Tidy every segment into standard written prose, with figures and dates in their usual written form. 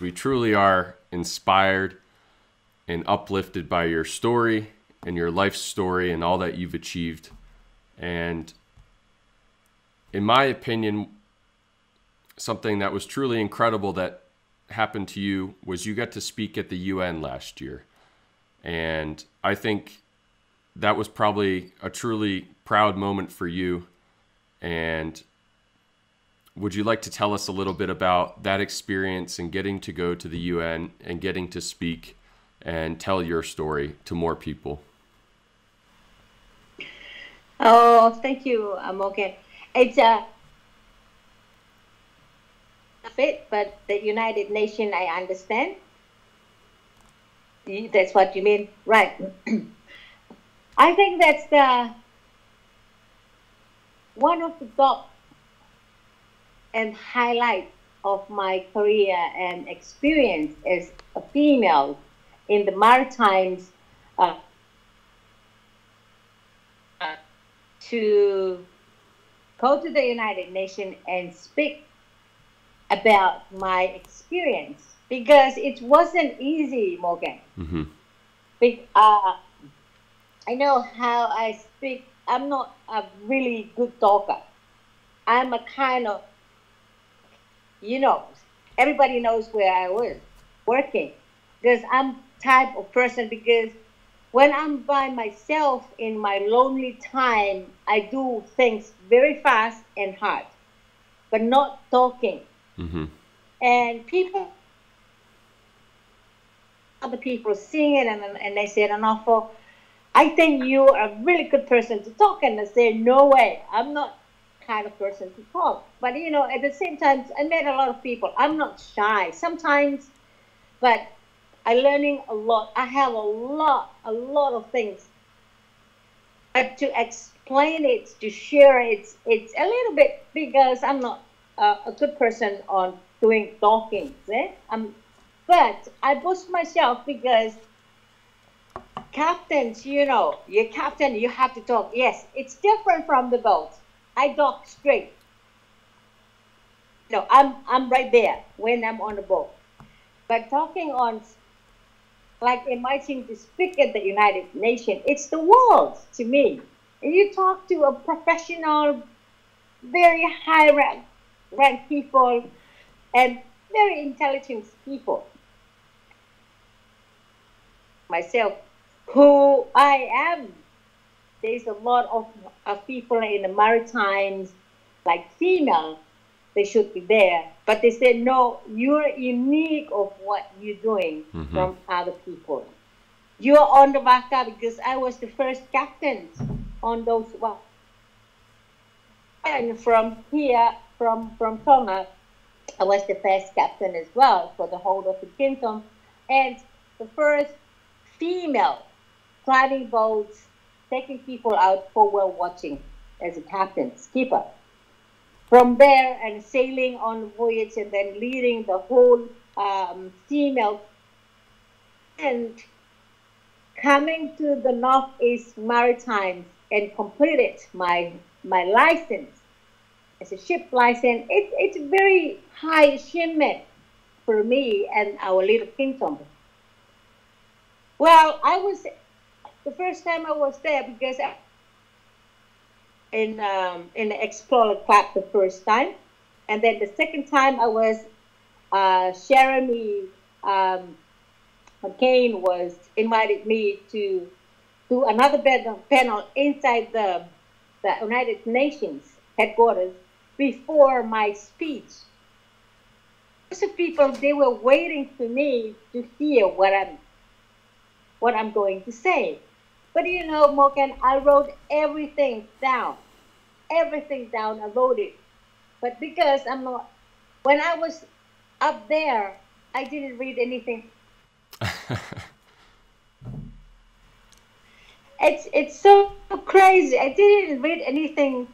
We truly are inspired and uplifted by your story and your life story and all that you've achieved. And in my opinion, something that was truly incredible that happened to you was you got to speak at the UN last year. And I think that was probably a truly proud moment for you. And would you like to tell us a little bit about that experience and getting to go to the UN and getting to speak and tell your story to more people? Oh, thank you, Morgan. It's a fit, but the United Nations, I understand. That's what you mean, right? I think that's the one of the top and highlight of my career and experience as a female in the Maritimes, to go to the United Nations and speak about my experience, because it wasn't easy, Morgan. Mm-hmm. I know how I speak. I'm not a really good talker. I'm a kind of, everybody knows where I was working, because I'm type of person, because when I'm by myself in my lonely time, I do things very fast and hard, but not talking. Mm-hmm. And other people seeing it, and they said, Aunofo, I think you are a really good person to talk. And I said, no way, I'm not kind of person to talk. But at the same time, I met a lot of people. I'm not shy sometimes, but I'm learning a lot. I have a lot of things. But to explain it, to share it, it's a little bit, because I'm not a good person on doing talking. But I boast myself, because captains, you're captain, you have to talk. Yes, it's different from the boat. I talk straight. I'm right there when I'm on the boat. But talking on, like inviting to speak at the United Nations, it's the world to me. And you talk to a professional, very high rank people, and very intelligent people. Myself, who I am. There's a lot of people in the Maritimes, like female, they should be there. But they said, no, you're unique of what you're doing from other people. You're on the Vaca, because I was the first captain on those. And from here, from Tonga, I was the first captain as well for the whole of the kingdom. And the first female driving boats, taking people out for whale watching as a captain, skipper. From there, and sailing on the voyage, and then leading the whole female, and coming to the Northeast Maritime and completed my license as a ship license. It's a very high achievement for me and our little kingdom. Well, the first time I was there, because in the Explorer Club the first time, and then the second time I was Jeremy McCain was invited me to do another panel inside the United Nations headquarters before my speech. Lots of people, they were waiting for me to hear what I'm going to say. But Morgan, I wrote everything down. Everything down, I wrote it. But because when I was up there, I didn't read anything. It's so crazy. I didn't read anything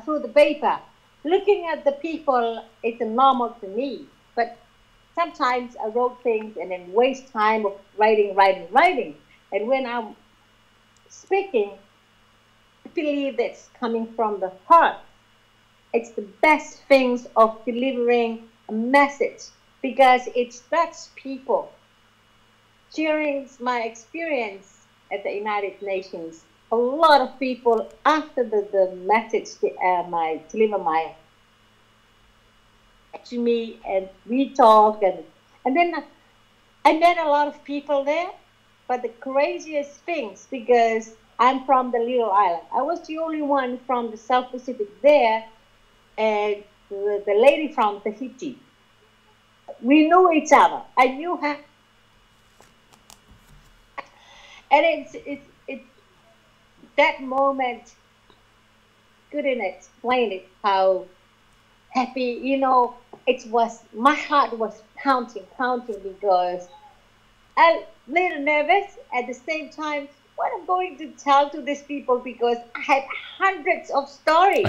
through the paper. Looking at the people, it's normal to me. But sometimes I wrote things and then waste time of writing. And when I'm speaking, I believe that's coming from the heart. It's the best things of delivering a message because it touches people. During my experience at the United Nations, a lot of people after the message, my deliver my to me, and we talk, and then I met a lot of people there. But the craziest things, because I'm from the little island, I was the only one from the South Pacific there, and the lady from Tahiti. We knew each other. I knew her, and it's that moment couldn't explain it how happy, it was. My heart was pounding because I'm a little nervous at the same time. What I'm going to tell to these people, because I had hundreds of stories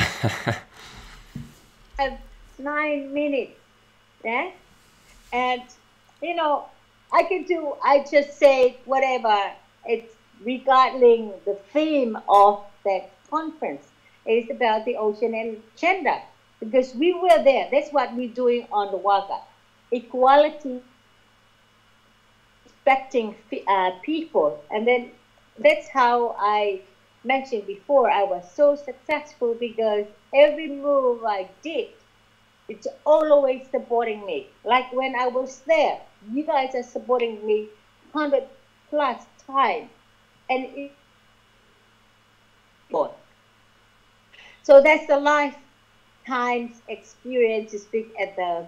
of 9 minutes, yeah, and you know I just say whatever. It's regarding the theme of that conference. It's about the ocean and gender, because we were there. That's what we're doing on the Waka. Equality, respecting people. And then that's how I mentioned before I was so successful, because every move I did, it's always supporting me. Like when I was there, you guys are supporting me 100 plus times. And so that's the lifetime's experience to speak at the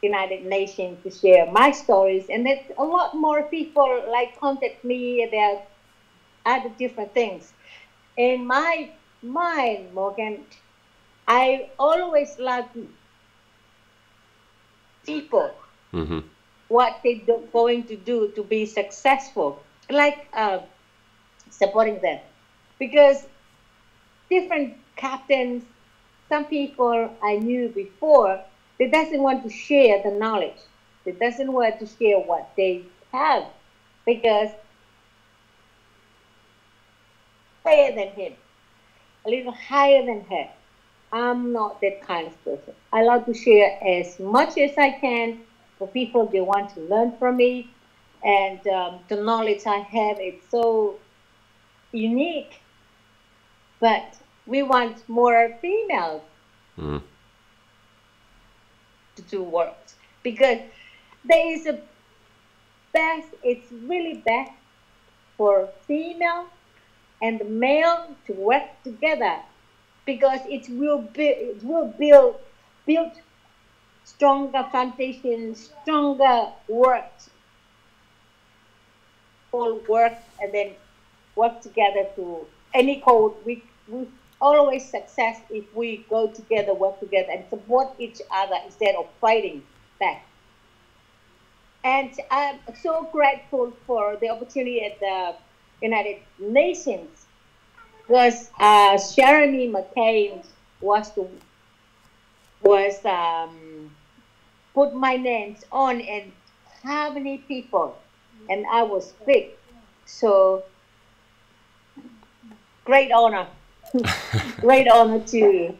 United Nations, to share my stories. And that a lot more people like contact me about other different things. In my mind, Morgan, I always love people, Mm-hmm. what they're going to do to be successful, like supporting them. Because different captains, some people I knew before, they doesn't want to share the knowledge. They doesn't want to share what they have, because higher than him, a little higher than her. I'm not that kind of person. I love to share as much as I can for people they want to learn from me, and the knowledge I have is so unique. But we want more females Mm. to do work, because there is a best. It's really best for female and the male to work together, because it will build stronger foundation, stronger works, all work, and then work together to any code. We always success if we go together, work together, and support each other instead of fighting back. And I'm so grateful for the opportunity at the United Nations, because Jeremy McCain was put my names on, and how many people, and I was picked. So great honor, great honor to